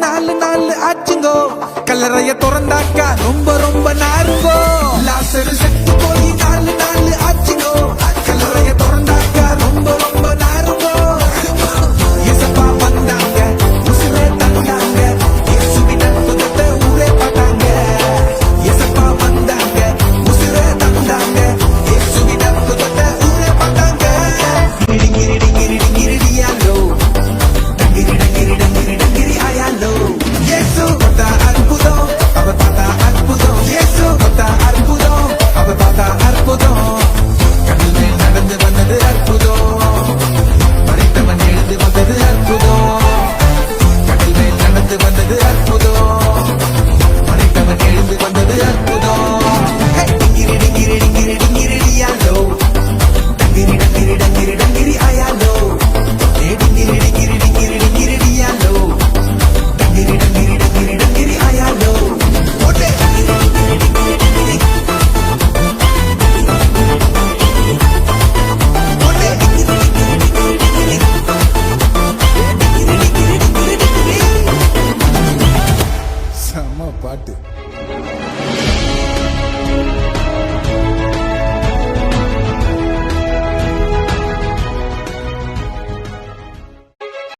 நாலு நாலு ஆச்சுங்கோ கல்லறைய திறந்தாக்கா ரொம்ப ரொம்ப நாருங்கோ லாசரு செத்து போய் நாலு நாலு ஆச்சுங்கோ கல்லறைய திறந்தாக்கா ரொம்ப ரொம்ப நாருங்கோ இயேசப்பா வந்தாங்க உசுரை தந்தாங்க இயேசுவின் அற்புதத்தை ஊரே பார்த்தாங்க இயேசப்பா வந்தாங்க உசுரை தந்தாங்க இயேசுவின் அற்புதத்தை ஊரே பார்த்தாங்க டிங்கிரி டிங்கிரி டிங்கிரி டியாலோ டங்கிரி டங்கிரி டங்கிரி டங்கிரி ஆயாலோ இயேசு பார்த்தா அற்புதம் அவர் பார்த்தா அற்புதம் இயேசு பார்த்தா அற்புதம் அவர் பார்த்தா அற்புதம் கடல் மேல் நடந்து வந்தது அற்புதம் மறைத்தவன் எழுந்து வந்தது அற்புதம் கடல் மேல் நடந்து வந்தது அற்புதம் மறைத்தவன் எழுந்து வந்தது அற்புதம் டிங்கிரி டிங்கிரி டிங்கிரி டிங்கிரி டியாலோ டங்கிரி டங்கிரி டங்கிரி டங்கிரி ஆயாலோ டிங்கிரி டிங்கிரி டிங்கிரி டிங்கிரி டியாலோ டங்கிரி டங்கிரி டங்கிரி டங்கிரி ஆயாலோ ஓட்டே செம்ம பாட்டு.